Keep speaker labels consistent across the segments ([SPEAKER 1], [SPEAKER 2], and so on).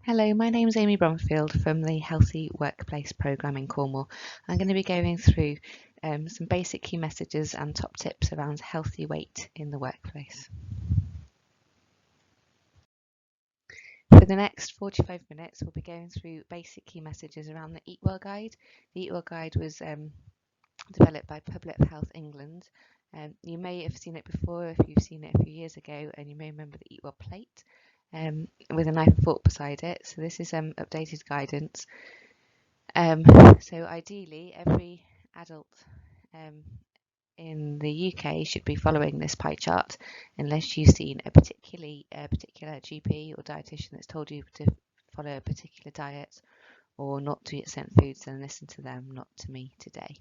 [SPEAKER 1] Hello, my name is Amy Bromfield from the Healthy Workplace programme in Cornwall. I'm going to be going through some basic key messages and top tips around healthy weight in the workplace. For the next 45 minutes, we'll be going through basic key messages around the Eatwell guide. The Eatwell guide was developed by Public Health England. You may have seen it before if you've seen it a few years ago, and you may remember the Eatwell plate with a knife and fork beside it. So this is updated guidance. So ideally, every adult in the UK should be following this pie chart, unless you've seen a particular GP or dietitian that's told you to follow a particular diet or not to eat certain foods, then listen to them, not to me today.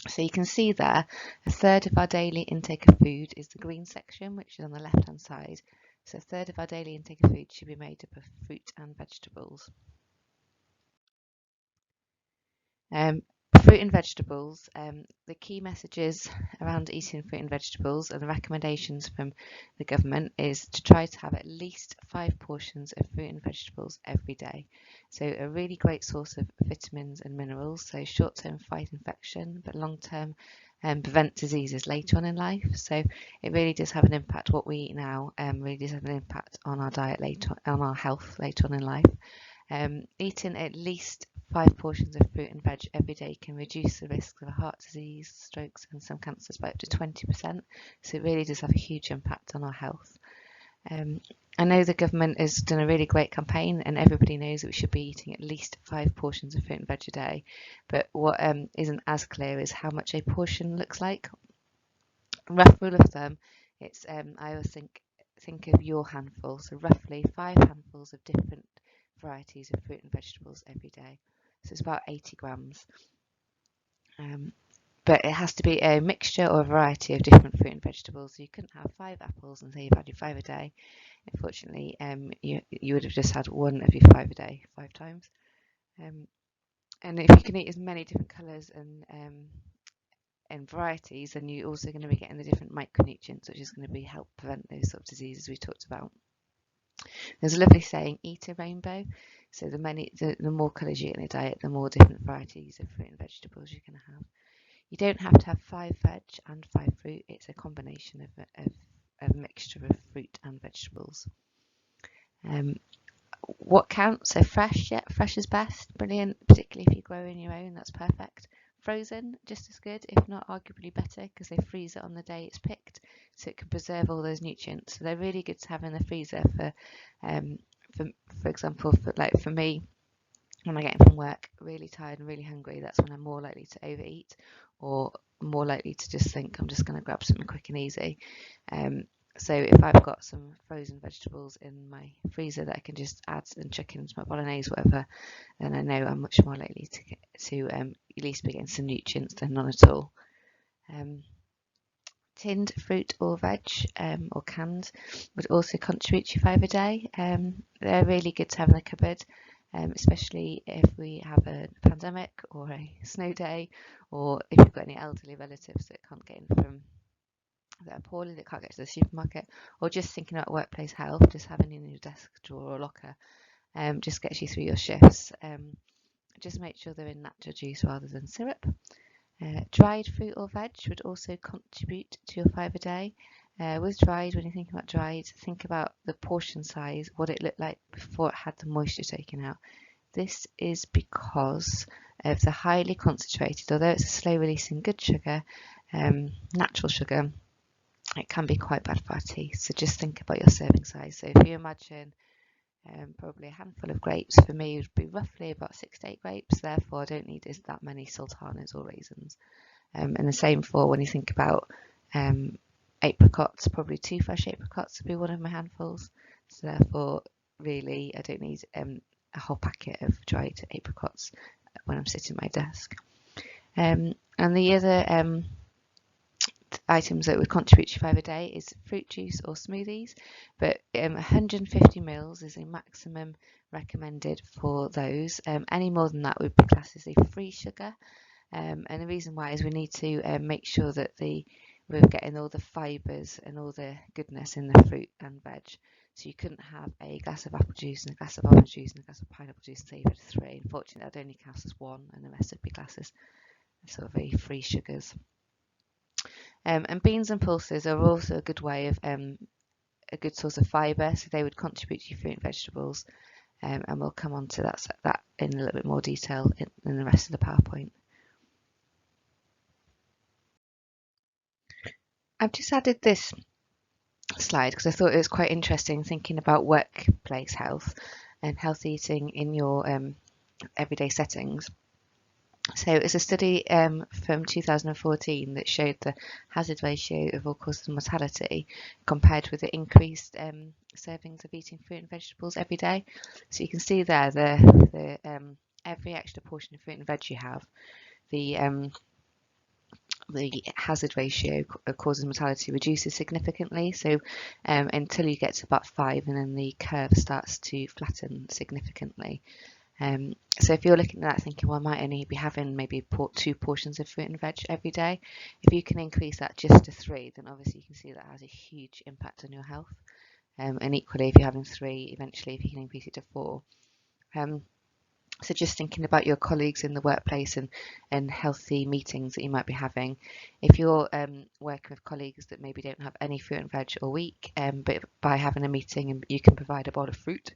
[SPEAKER 1] So you can see there, a third of our daily intake of food is the green section, which is on the left hand side. So a third of our daily intake of food should be made up of fruit and vegetables. Fruit and vegetables, the key messages around eating fruit and vegetables and the recommendations from the government is to try to have at least 5 portions of fruit and vegetables every day. So a really great source of vitamins and minerals, so short-term fight infection, but long-term prevent diseases later on in life. So it really does have an impact. What we eat now really does have an impact on our diet later on our health later on in life. Eating at least 5 portions of fruit and veg every day can reduce the risk of heart disease, strokes and some cancers by up to 20%. So it really does have a huge impact on our health. I know the government has done a really great campaign and everybody knows that we should be eating at least 5 portions of fruit and veg a day. But what isn't as clear is how much a portion looks like. Rough rule of thumb, it's I always think of your handful, so roughly 5 handfuls of different varieties of fruit and vegetables every day. So it's about 80 grams. But it has to be a mixture or a variety of different fruit and vegetables. So you couldn't have 5 apples and say you've had your 5 a day. Unfortunately, you would have just had one of your 5 a day, 5 times. And if you can eat as many different colours and varieties, then you're also going to be getting the different micronutrients, which is going to help prevent those sort of diseases we talked about. There's a lovely saying, eat a rainbow. So the more colours you get in a diet, the more different varieties of fruit and vegetables you're going to have. You don't have to have 5 veg and 5 fruit. It's a combination of a mixture of fruit and vegetables. What counts? So fresh, yeah, fresh is best. Brilliant, particularly if you're growing your own, that's perfect. Frozen, just as good, if not arguably better, because they freeze it on the day it's picked, so it can preserve all those nutrients. So they're really good to have in the freezer for example, for me, when I get in from work, really tired and really hungry, that's when I'm more likely to overeat or more likely to just think I'm just going to grab something quick and easy. So if I've got some frozen vegetables in my freezer that I can just add and chuck into my bolognese, whatever, then I know I'm much more likely to at least be getting some nutrients than none at all. Tinned fruit or veg or canned would also contribute to 5 a day. They're really good to have in the cupboard, especially if we have a pandemic or a snow day, or if you've got any elderly relatives that can't get in from that are poorly, that can't get to the supermarket, or just thinking about workplace health, just having in your desk drawer or locker just gets you through your shifts. Just make sure they're in natural juice rather than syrup. Dried fruit or veg would also contribute to your 5 a day. With dried, when you think about dried, think about the portion size, what it looked like before it had the moisture taken out. This is because of the highly concentrated, although it's a slow releasing good sugar, natural sugar, it can be quite bad for our teeth. So just think about your serving size. So if you imagine probably a handful of grapes, for me would be roughly about 6 to 8 grapes, therefore I don't need that many sultanas or raisins. And the same for when you think about apricots, probably 2 fresh apricots would be one of my handfuls, so therefore really I don't need a whole packet of dried apricots when I'm sitting at my desk. And the other items that would contribute to 5 a day is fruit juice or smoothies, but 150 mils is a maximum recommended for those. Any more than that would be classed as a free sugar, and the reason why is we need to make sure that we're getting all the fibres and all the goodness in the fruit and veg. So you couldn't have a glass of apple juice and a glass of orange juice and a glass of pineapple juice and say you had 3. Unfortunately, that only counts as 1, and the rest would be glasses, sort of free sugars. And beans and pulses are also a good way of a good source of fibre, so they would contribute to your fruit and vegetables. And we'll come on to that in a little bit more detail in the rest of the PowerPoint. I've just added this slide because I thought it was quite interesting thinking about workplace health and healthy eating in your everyday settings. So it's a study from 2014 that showed the hazard ratio of all causes of mortality compared with the increased servings of eating fruit and vegetables every day. So you can see there the every extra portion of fruit and veg you have, the hazard ratio of causes mortality reduces significantly. So until you get to about 5, and then the curve starts to flatten significantly. So if you're looking at that thinking, well, I might only be having maybe 2 portions of fruit and veg every day, if you can increase that just to 3, then obviously you can see that has a huge impact on your health. And equally, if you're having 3, eventually if you can increase it to 4. So just thinking about your colleagues in the workplace and healthy meetings that you might be having. If you're working with colleagues that maybe don't have any fruit and veg all week, but by having a meeting and you can provide a bowl of fruit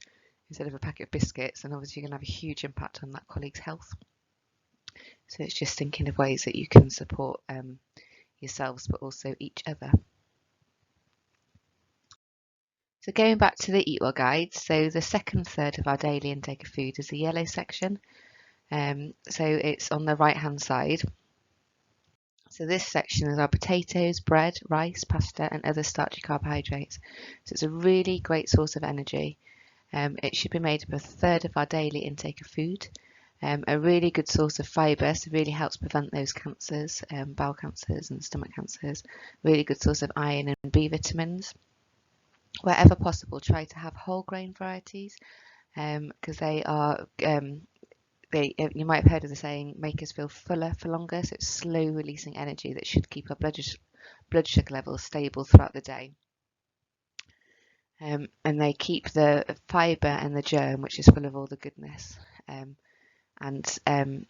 [SPEAKER 1] instead of a packet of biscuits, and obviously you're going to have a huge impact on that colleague's health. So it's just thinking of ways that you can support yourselves, but also each other. So going back to the Eatwell guide, so the second third of our daily intake of food is the yellow section. So it's on the right hand side. So this section is our potatoes, bread, rice, pasta and other starchy carbohydrates. So it's a really great source of energy. It should be made up of a third of our daily intake of food. A really good source of fibre, so really helps prevent those cancers, bowel cancers and stomach cancers. Really good source of iron and B vitamins. Wherever possible, try to have whole grain varieties because they are, you might have heard of the saying, make us feel fuller for longer. So it's slow releasing energy that should keep our blood sugar levels stable throughout the day. And they keep the fibre and the germ, which is full of all the goodness. It's going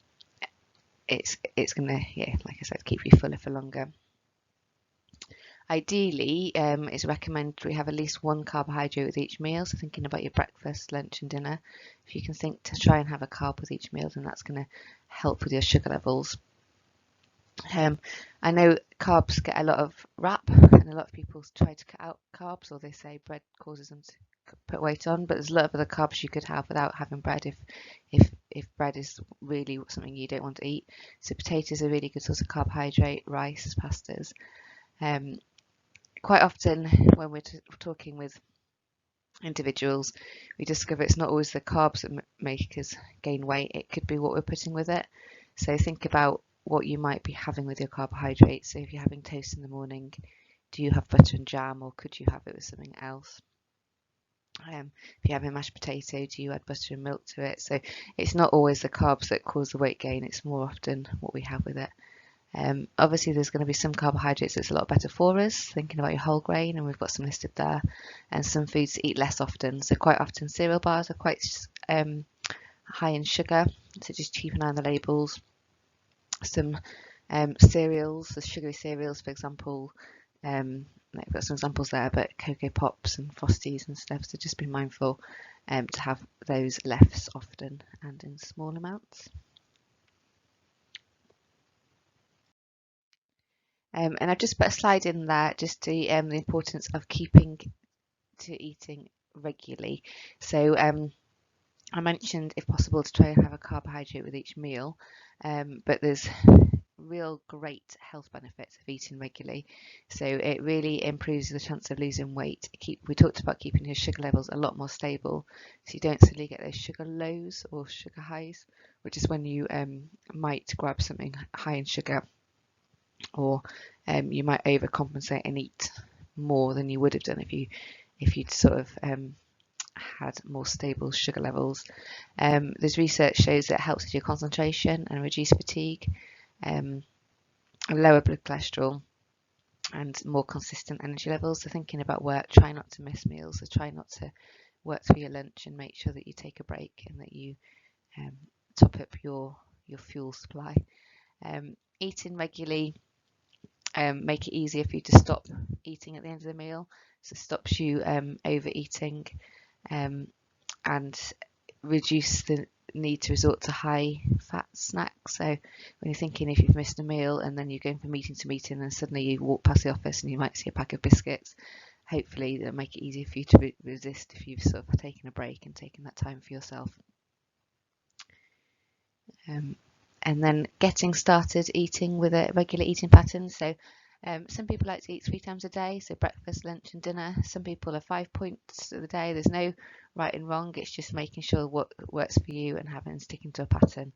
[SPEAKER 1] to, yeah, like I said, keep you fuller for longer. Ideally, it's recommended we have at least 1 carbohydrate with each meal. So thinking about your breakfast, lunch and dinner, if you can think to try and have a carb with each meal, then that's going to help with your sugar levels. I know carbs get a lot of rap, and a lot of people try to cut out carbs, or they say bread causes them to put weight on, but there's a lot of other carbs you could have without having bread if bread is really something you don't want to eat. So potatoes are a really good source of carbohydrate, rice, pastas. Quite often when we're talking with individuals, we discover it's not always the carbs that make us gain weight, it could be what we're putting with it. So think about what you might be having with your carbohydrates. So if you're having toast in the morning, do you have butter and jam, or could you have it with something else? If you're having mashed potato, do you add butter and milk to it? So it's not always the carbs that cause the weight gain, it's more often what we have with it. Obviously there's going to be some carbohydrates that's a lot better for us, thinking about your whole grain, and we've got some listed there, and some foods to eat less often. So quite often cereal bars are quite high in sugar, so just keep an eye on the labels. Some cereals, the sugary cereals, for example, I've got some examples there, but Cocoa Pops and Frosties and stuff, so just be mindful to have those less often and in small amounts. And I've just put a slide in there just to the importance of keeping to eating regularly. So I mentioned, if possible, to try and have a carbohydrate with each meal, but there's real great health benefits of eating regularly. So it really improves the chance of losing weight. We talked about keeping your sugar levels a lot more stable, so you don't suddenly get those sugar lows or sugar highs, which is when you might grab something high in sugar, or you might overcompensate and eat more than you would have done if you'd sort of had more stable sugar levels. There's research shows that it helps with your concentration and reduce fatigue, lower blood cholesterol, and more consistent energy levels. So thinking about work, try not to miss meals, so try not to work through your lunch, and make sure that you take a break and that you top up your fuel supply. Eating regularly, make it easier for you to stop eating at the end of the meal, so it stops you overeating, and reduce the need to resort to high fat snacks. So when you're thinking, if you've missed a meal and then you're going from meeting to meeting and suddenly you walk past the office and you might see a pack of biscuits, hopefully that'll make it easier for you to resist if you've sort of taken a break and taken that time for yourself. And then getting started eating with a regular eating pattern. So some people like to eat 3 times a day, so breakfast, lunch and dinner. Some people are 5 points of the day. There's no right and wrong, it's just making sure what works for you and sticking to a pattern.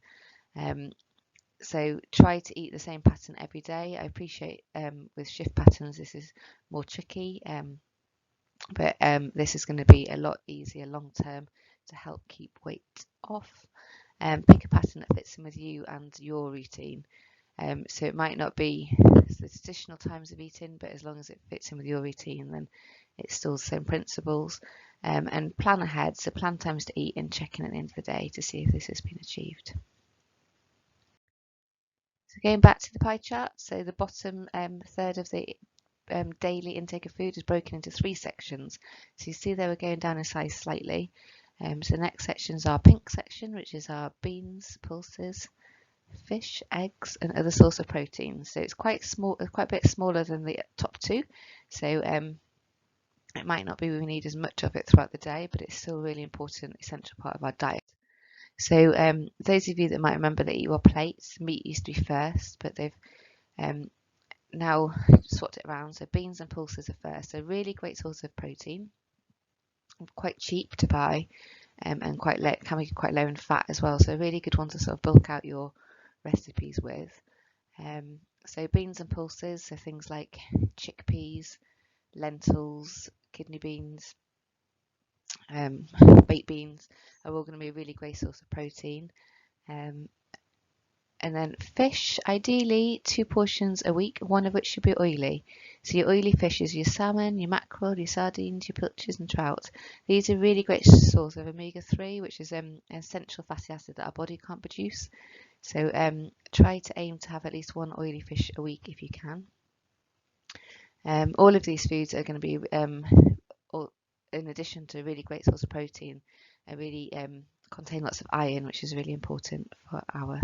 [SPEAKER 1] So try to eat the same pattern every day. I appreciate with shift patterns this is more tricky, but this is going to be a lot easier long term to help keep weight off. Pick a pattern that fits in with you and your routine. So it might not be the traditional times of eating, but as long as it fits in with your routine, then it's still the same principles. And plan ahead, so plan times to eat and check in at the end of the day to see if this has been achieved. So going back to the pie chart, so the bottom third of the daily intake of food is broken into 3 sections. So you see they were going down in size slightly. So the next section is our pink section, which is our beans, pulses, fish, eggs and other source of protein. So it's quite small, quite a bit smaller than the top 2. So it might not be we need as much of it throughout the day, but it's still a really important, essential part of our diet. So those of you that might remember the Eatwell plates, meat used to be first, but they've now swapped it around. So beans and pulses are first. So really great source of protein, quite cheap to buy, and quite low, can be quite low in fat as well. So a really good one to sort of bulk out your recipes with. So beans and pulses, so things like chickpeas, lentils, kidney beans, baked beans are all going to be a really great source of protein. And then fish, ideally 2 portions a week, one of which should be oily. So your oily fish is your salmon, your mackerel, your sardines, your pilchards and trout. These are really great source of omega-3, which is an essential fatty acid that our body can't produce. So try to aim to have at least 1 oily fish a week if you can. All of these foods are going to be, in addition to a really great source of protein, really contain lots of iron, which is really important for our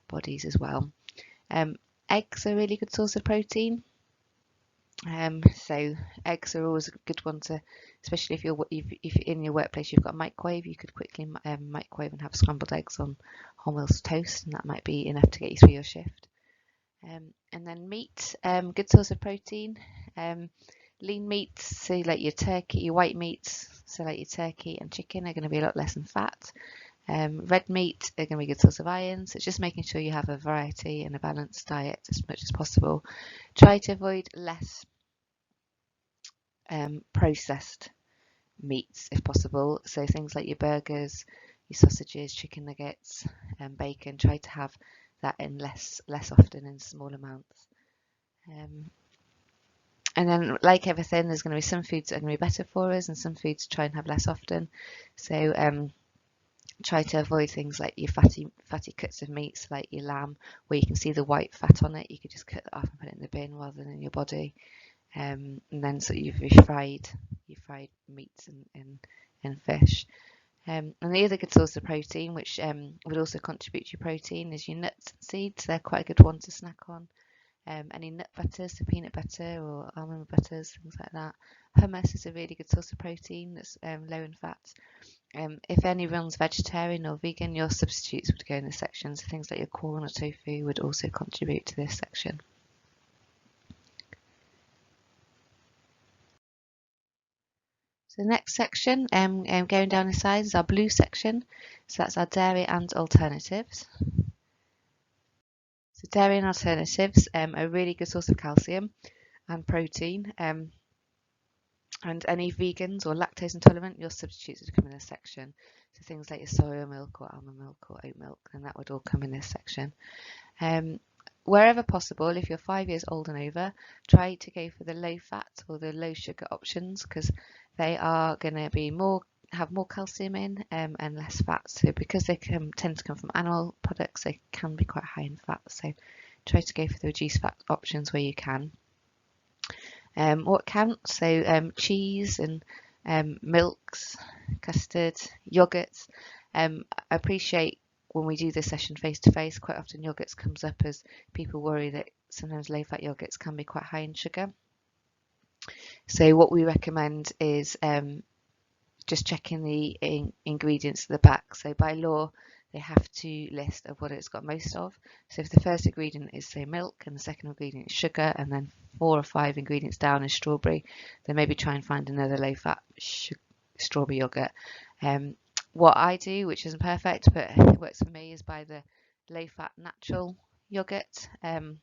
[SPEAKER 1] bodies as well. Eggs are a really good source of protein. So eggs are always a good one to, especially if you're in your workplace you've got a microwave, you could quickly microwave and have scrambled eggs on wholemeal toast, and that might be enough to get you through your shift. And then meat, good source of protein. Lean meats, so like your turkey, your white meats, so like your turkey and chicken are going to be a lot less in fat. Red meat are going to be a good source of iron, so it's just making sure you have a variety and a balanced diet as much as possible. Try to avoid less processed meats if possible, so things like your burgers, your sausages, chicken nuggets and bacon, try to have that in less often in small amounts. And then, like everything, there's going to be some foods that are going to be better for us and some foods to try and have less often. So try to avoid things like your fatty cuts of meats, like your lamb, where you can see the white fat on it. You could just cut that off and put it in the bin rather than in your body. And then so you've fried meats and fish. And the other good source of protein, which would also contribute to your protein, is your nuts and seeds. They're quite a good one to snack on. Any nut butters, so peanut butter or almond butters, things like that. Hummus is a really good source of protein that's low in fat. If anyone's vegetarian or vegan, your substitutes would go in this section. So things like your corn or tofu would also contribute to this section. So the next section, going down in size, is our blue section. So that's our dairy and alternatives. So dairy and alternatives are a really good source of calcium and protein. And any vegans or lactose intolerant, your substitutes would come in this section. So things like your soya milk or almond milk or oat milk, and that would all come in this section. wherever possible, if you're 5 years old and over, try to go for the low fat or the low sugar options, because they are going to be have more calcium in, and less fat. So because they tend to come from animal products, they can be quite high in fat. So try to go for the reduced fat options where you can. What counts? So cheese and milks, custard, yogurts. I appreciate when we do this session face to face, quite often yogurts comes up as people worry that sometimes low fat yogurts can be quite high in sugar. So what we recommend is just checking the ingredients at the back. So by law, they have to list of what it's got most of. So if the first ingredient is, say, milk, and the second ingredient is sugar, and then 4 or 5 ingredients down is strawberry, then maybe try and find another low-fat strawberry yogurt. What I do, which isn't perfect, but it works for me, is buy the low-fat natural yogurt, the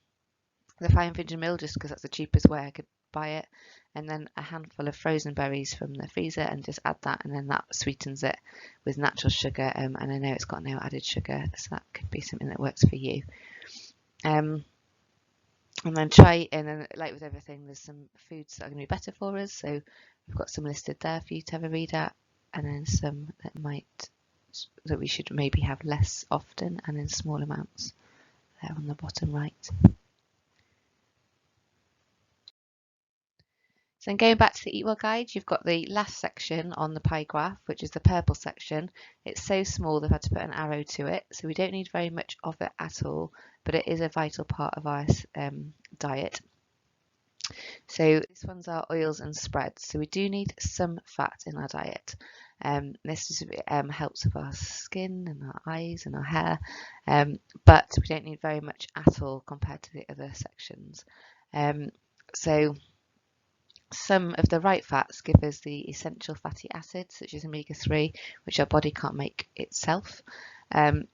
[SPEAKER 1] 500ml, just because that's the cheapest way I could buy it, and then a handful of frozen berries from the freezer, and just add that, and then that sweetens it with natural sugar, and I know it's got no added sugar, so that could be something that works for you. And then and then, like with everything, there's some foods that are going to be better for us, so we've got some listed there for you to have a read at, and then some that we should maybe have less often and in small amounts there on the bottom right. So then going back to the Eatwell guide, you've got the last section on the pie graph, which is the purple section. It's so small they've had to put an arrow to it, so we don't need very much of it at all, but it is a vital part of our diet. So this one's our oils and spreads. So we do need some fat in our diet. This just helps with our skin and our eyes and our hair, but we don't need very much at all compared to the other sections. So some of the right fats give us the essential fatty acids, such as omega-3, which our body can't make itself.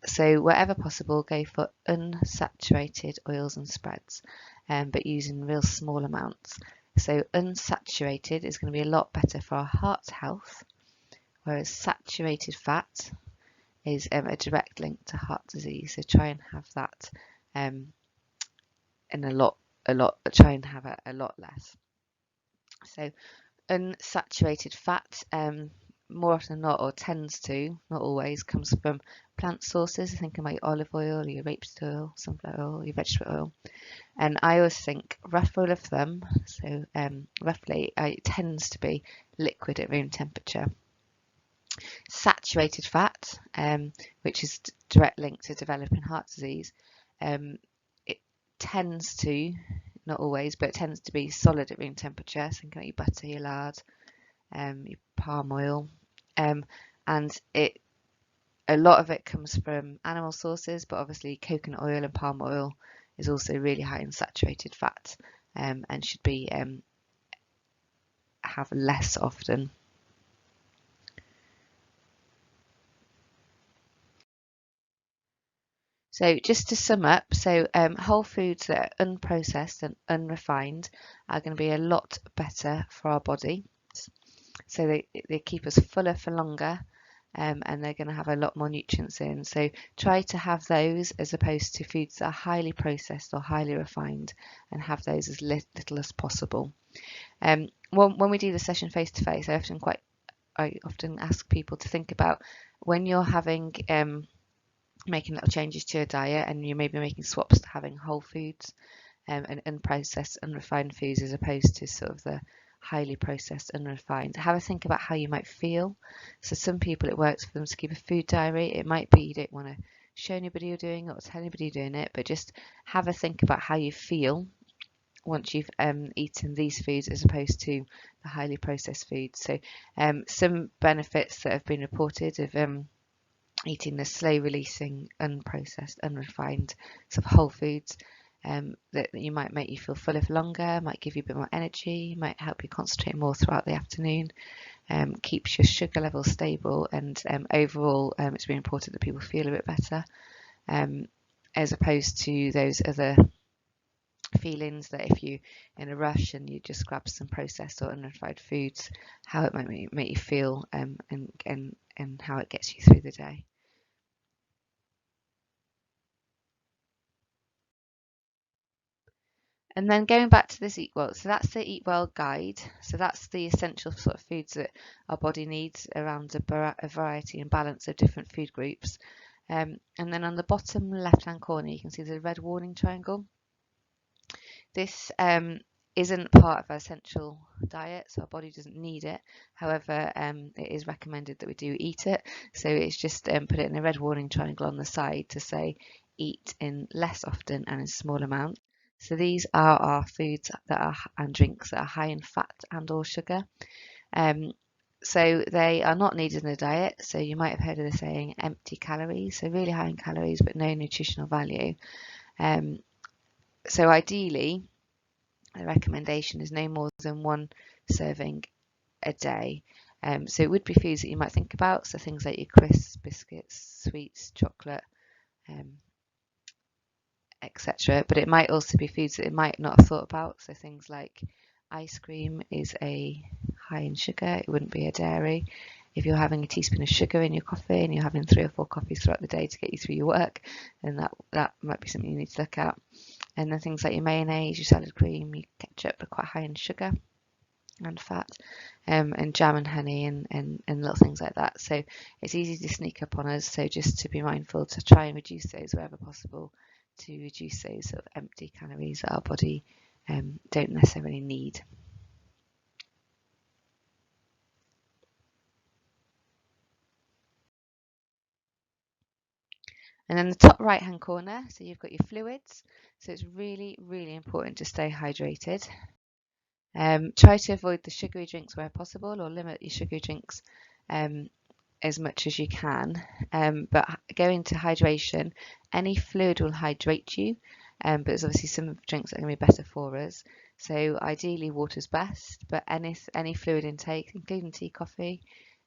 [SPEAKER 1] So wherever possible, go for unsaturated oils and spreads, but using real small amounts. So unsaturated is going to be a lot better for our heart health, whereas saturated fat is a direct link to heart disease. So try and have that in try and have it a lot less. So unsaturated fat, more often than not, or tends to, not always, comes from plant sources. Think about your olive oil, your rapeseed oil, sunflower oil, your vegetable oil. And I always think, rough rule of thumb, so roughly it tends to be liquid at room temperature. Saturated fat, which is direct link to developing heart disease, it tends to, not always, but it tends to be solid at room temperature. So think about your butter, your lard, your palm oil, and a lot of it comes from animal sources, but obviously coconut oil and palm oil is also really high in saturated fat, and should be have less often. So just to sum up, so whole foods that are unprocessed and unrefined are going to be a lot better for our body. So they keep us fuller for longer, and they're going to have a lot more nutrients in. So try to have those as opposed to foods that are highly processed or highly refined, and have those as little as possible. When we do the session face to face, I often ask people to think about when you're having making little changes to your diet, and you may be making swaps to having whole foods and unprocessed, unrefined foods, as opposed to sort of the highly processed, unrefined. Have a think about how you might feel. So some people, it works for them to keep a food diary. It might be you don't want to show anybody you're doing it or tell anybody you're doing it, but just have a think about how you feel once you've eaten these foods as opposed to the highly processed foods. So some benefits that have been reported of eating the slow releasing, unprocessed, unrefined sort of whole foods, that you might make you feel fuller for longer, might give you a bit more energy, might help you concentrate more throughout the afternoon, keeps your sugar levels stable, and overall it's really important that people feel a bit better, as opposed to those other feelings that if you in a rush and you just grab some processed or unrefined foods, how it might make you feel, and how it gets you through the day. And then going back to this Eatwell, so that's the Eatwell guide. So that's the essential sort of foods that our body needs around a variety and balance of different food groups. And then on the bottom left-hand corner, you can see the red warning triangle. This isn't part of our essential diet, so our body doesn't need it. However, it is recommended that we do eat it. So it's just put it in a red warning triangle on the side to say eat in less often and in small amounts. So these are our foods that are and drinks that are high in fat and or sugar. So they are not needed in the diet. So you might have heard of the saying empty calories. So really high in calories but no nutritional value. So ideally, the recommendation is no more than one serving a day. So it would be foods that you might think about. So things like your crisps, biscuits, sweets, chocolate, etc. But it might also be foods that it might not have thought about. So things like ice cream is a high in sugar. It wouldn't be a dairy. If you're having a teaspoon of sugar in your coffee and you're having 3 or 4 coffees throughout the day to get you through your work, then that might be something you need to look at. And then things like your mayonnaise, your salad cream, your ketchup are quite high in sugar and fat, and jam and honey and little things like that. So it's easy to sneak up on us. So just to be mindful to try and reduce those wherever possible, to reduce those sort of empty calories that our body don't necessarily need. And then the top right hand corner, so you've got your fluids. So it's really, really important to stay hydrated. Try to avoid the sugary drinks where possible, or limit your sugary drinks as much as you can. But going to hydration, any fluid will hydrate you, but there's obviously some drinks that are going to be better for us. So ideally water's best, but any fluid intake, including tea, coffee,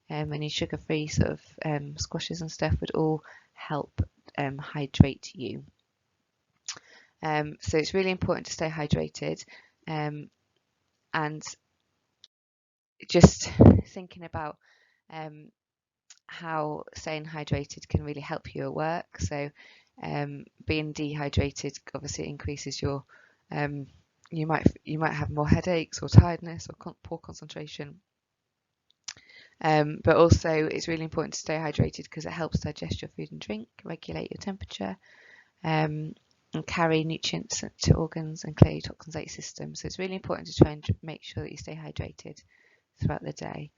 [SPEAKER 1] any sugar-free sort of squashes and stuff would all help hydrate you. So it's really important to stay hydrated, and just thinking about how staying hydrated can really help you at work. So being dehydrated obviously increases your you might have more headaches or tiredness or poor concentration. But also it's really important to stay hydrated because it helps digest your food and drink, regulate your temperature, and carry nutrients to organs and clear your toxins out your system. So it's really important to try and make sure that you stay hydrated throughout the day.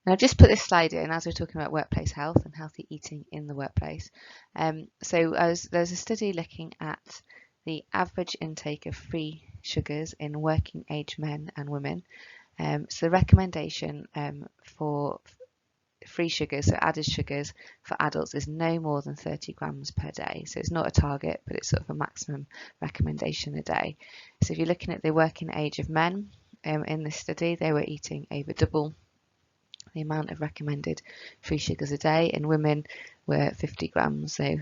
[SPEAKER 1] And I've just put this slide in as we're talking about workplace health and healthy eating in the workplace. There's a study looking at the average intake of free sugars in working age men and women. So the recommendation for free sugars, so added sugars for adults, is no more than 30 grams per day. So it's not a target, but it's sort of a maximum recommendation a day. So if you're looking at the working age of men in this study, they were eating over double the amount of recommended free sugars a day, and women were 50 grams, so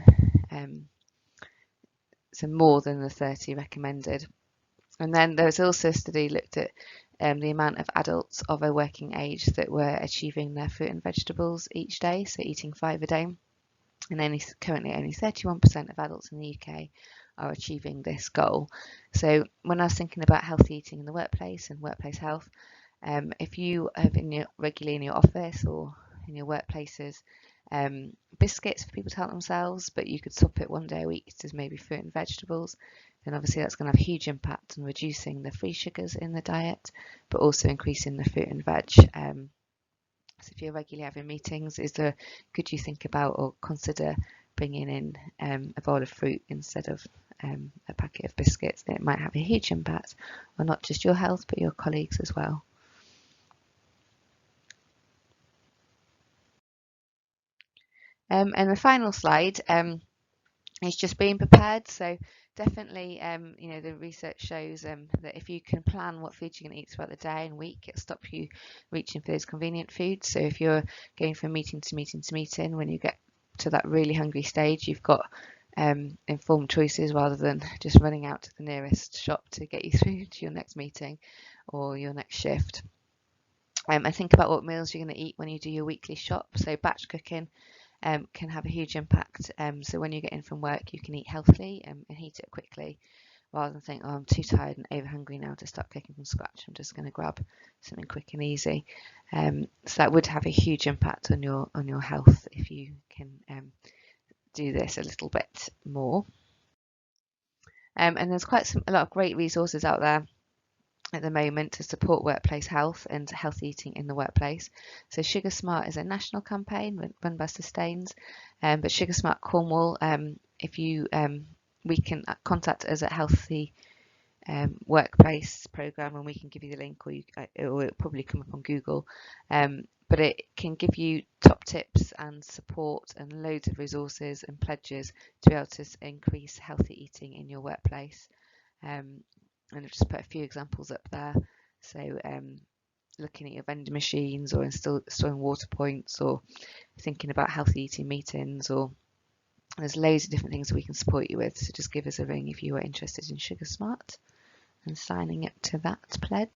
[SPEAKER 1] more than the 30 recommended. And then there was also a study looked at the amount of adults of a working age that were achieving their fruit and vegetables each day, so eating 5 a day. And currently only 31% of adults in the UK are achieving this goal. So when I was thinking about healthy eating in the workplace and workplace health, if you have regularly in your office or in your workplaces biscuits for people to help themselves, but you could swap it one day a week to maybe fruit and vegetables, then obviously that's going to have a huge impact on reducing the free sugars in the diet, but also increasing the fruit and veg. So if you're regularly having meetings, could you think about or consider bringing in a bowl of fruit instead of a packet of biscuits? It might have a huge impact on not just your health, but your colleagues as well. And the final slide is just being prepared. So definitely, the research shows that if you can plan what food you're going to eat throughout the day and week, it'll stop you reaching for those convenient foods. So if you're going from meeting to meeting to meeting, when you get to that really hungry stage, you've got informed choices rather than just running out to the nearest shop to get you through to your next meeting or your next shift. And think about what meals you're going to eat when you do your weekly shop. So batch cooking can have a huge impact. So when you get in from work, you can eat healthily and heat it quickly, rather than think, oh, I'm too tired and over hungry now to start cooking from scratch. I'm just going to grab something quick and easy. So that would have a huge impact on your health if you can do this a little bit more. And there's a lot of great resources out there at the moment to support workplace health and healthy eating in the workplace. So Sugar Smart is a national campaign run by Sustains, but Sugar Smart Cornwall, if you we can contact us at Healthy Workplace Programme, and we can give you the link, or it will probably come up on Google. But it can give you top tips and support and loads of resources and pledges to be able to increase healthy eating in your workplace. And I've just put a few examples up there. So looking at your vending machines, or installing water points, or thinking about healthy eating meetings, or there's loads of different things that we can support you with. So just give us a ring if you are interested in Sugar Smart and signing up to that pledge.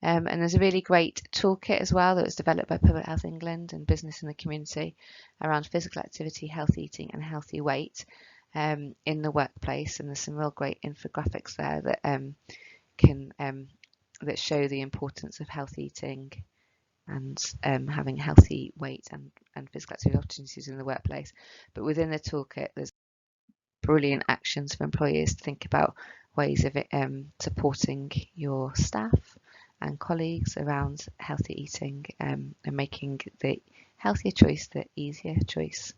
[SPEAKER 1] And there's a really great toolkit as well that was developed by Public Health England and business in the community around physical activity, healthy eating and healthy weight in the workplace. And there's some real great infographics there that that show the importance of healthy eating and having healthy weight and physical activity opportunities in the workplace. But within the toolkit, there's brilliant actions for employers to think about ways of supporting your staff and colleagues around healthy eating and making the healthier choice the easier choice.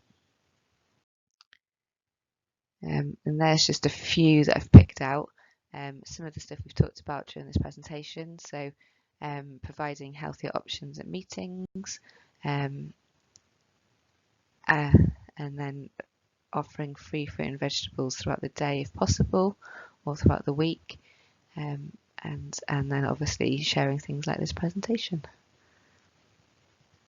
[SPEAKER 1] And there's just a few that I've picked out. Some of the stuff we've talked about during this presentation. So providing healthier options at meetings, and then offering free fruit and vegetables throughout the day if possible, or throughout the week, and then obviously sharing things like this presentation.